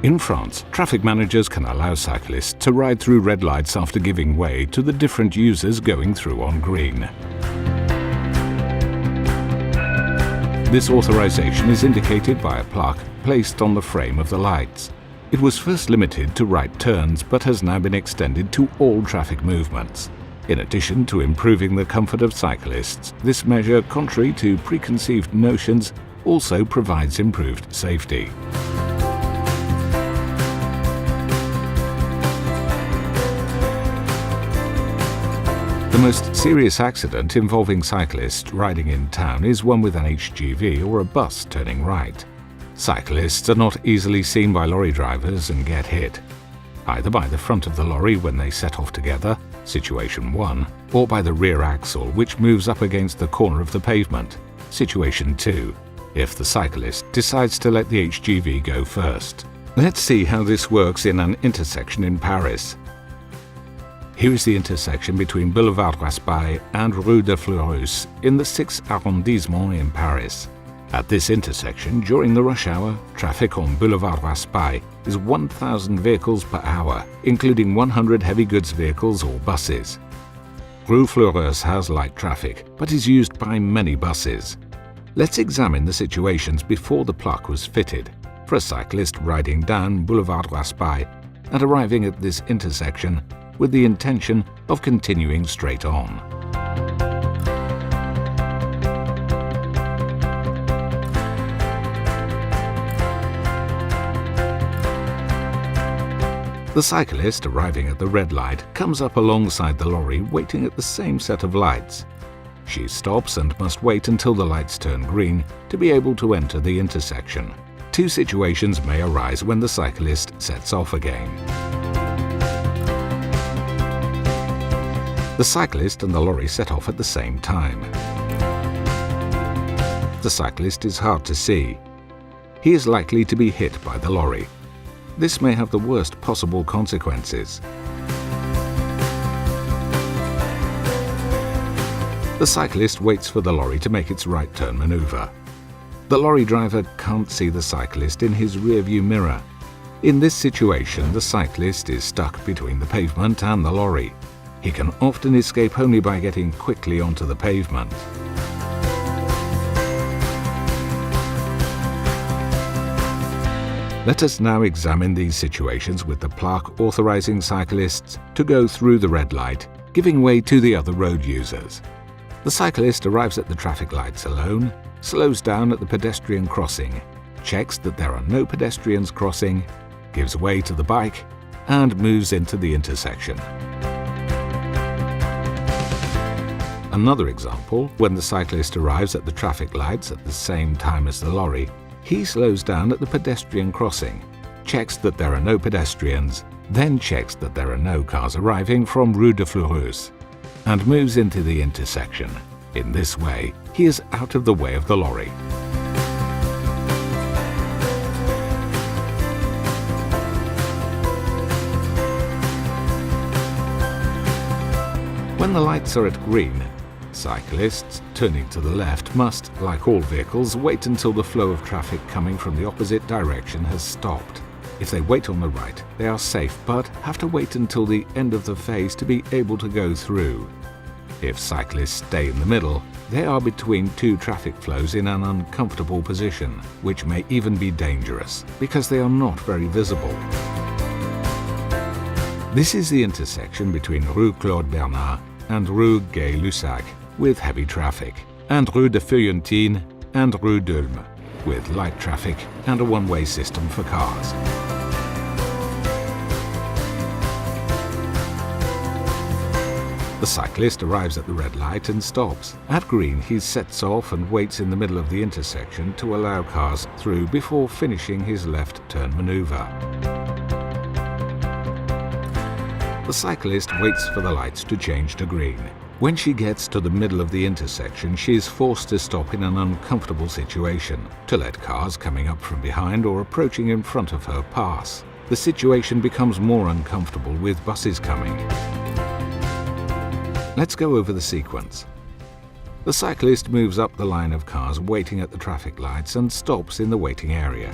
In France, traffic managers can allow cyclists to ride through red lights after giving way to the different users going through on green. This authorization is indicated by a plaque placed on the frame of the lights. It was first limited to right turns but has now been extended to all traffic movements. In addition to improving the comfort of cyclists, this measure, contrary to preconceived notions, also provides improved safety. The most serious accident involving cyclists riding in town is one with an HGV or a bus turning right. Cyclists are not easily seen by lorry drivers and get hit, either by the front of the lorry when they set off together, situation 1, or by the rear axle which moves up against the corner of the pavement, situation 2, if the cyclist decides to let the HGV go first. Let's see how this works in an intersection in Paris. Here is the intersection between Boulevard Raspail and Rue de Fleurus in the 6th arrondissement in Paris. At this intersection, during the rush hour, traffic on Boulevard Raspail is 1,000 vehicles per hour, including 100 heavy goods vehicles or buses. Rue Fleurus has light traffic, but is used by many buses. Let's examine the situations before the plaque was fitted, for a cyclist riding down Boulevard Raspail and arriving at this intersection with the intention of continuing straight on. The cyclist arriving at the red light comes up alongside the lorry waiting at the same set of lights. She stops and must wait until the lights turn green to be able to enter the intersection. Two situations may arise when the cyclist sets off again. The cyclist and the lorry set off at the same time. The cyclist is hard to see. He is likely to be hit by the lorry. This may have the worst possible consequences. The cyclist waits for the lorry to make its right turn maneuver. The lorry driver can't see the cyclist in his rear-view mirror. In this situation, the cyclist is stuck between the pavement and the lorry. He can often escape only by getting quickly onto the pavement. Let us now examine these situations with the plaque authorizing cyclists to go through the red light, giving way to the other road users. The cyclist arrives at the traffic lights alone, slows down at the pedestrian crossing, checks that there are no pedestrians crossing, gives way to the bike, and moves into the intersection. Another example, when the cyclist arrives at the traffic lights at the same time as the lorry, he slows down at the pedestrian crossing, checks that there are no pedestrians, then checks that there are no cars arriving from Rue de Fleurus, and moves into the intersection. In this way, he is out of the way of the lorry. When the lights are at green, cyclists turning to the left must, like all vehicles, wait until the flow of traffic coming from the opposite direction has stopped. If they wait on the right, they are safe, but have to wait until the end of the phase to be able to go through. If cyclists stay in the middle, they are between two traffic flows in an uncomfortable position, which may even be dangerous, because they are not very visible. This is the intersection between Rue Claude Bernard and Rue Gay-Lussac, with heavy traffic, and Rue de Feuillantine and Rue d'Ulm, with light traffic and a one-way system for cars. The cyclist arrives at the red light and stops. At green, he sets off and waits in the middle of the intersection to allow cars through before finishing his left turn maneuver. The cyclist waits for the lights to change to green. When she gets to the middle of the intersection, she is forced to stop in an uncomfortable situation, to let cars coming up from behind or approaching in front of her pass. The situation becomes more uncomfortable with buses coming. Let's go over the sequence. The cyclist moves up the line of cars waiting at the traffic lights and stops in the waiting area.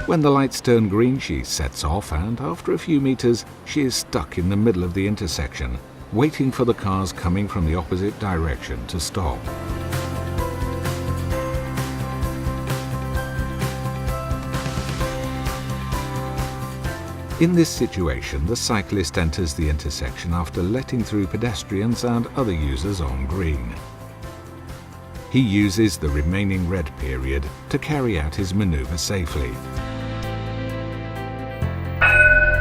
When the lights turn green, she sets off, and after a few meters, she is stuck in the middle of the intersection, waiting for the cars coming from the opposite direction to stop. In this situation, the cyclist enters the intersection after letting through pedestrians and other users on green. He uses the remaining red period to carry out his maneuver safely.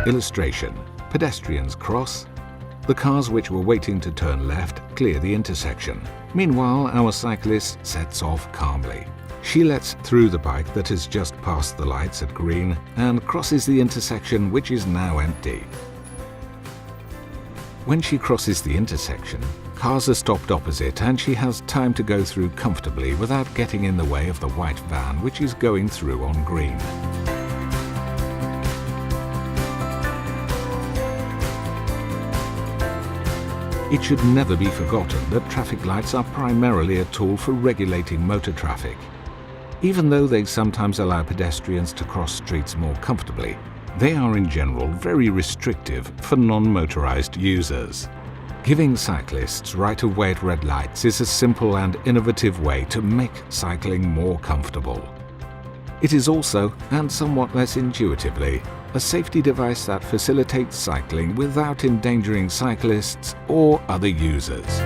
Illustration: pedestrians cross. The cars which were waiting to turn left clear the intersection. Meanwhile, our cyclist sets off calmly. She lets through the bike that has just passed the lights at green and crosses the intersection, which is now empty. When she crosses the intersection, cars are stopped opposite and she has time to go through comfortably without getting in the way of the white van which is going through on green. It should never be forgotten that traffic lights are primarily a tool for regulating motor traffic. Even though they sometimes allow pedestrians to cross streets more comfortably, they are in general very restrictive for non-motorized users. Giving cyclists right-of-way at red lights is a simple and innovative way to make cycling more comfortable. It is also, and somewhat less intuitively, a safety device that facilitates cycling without endangering cyclists or other users.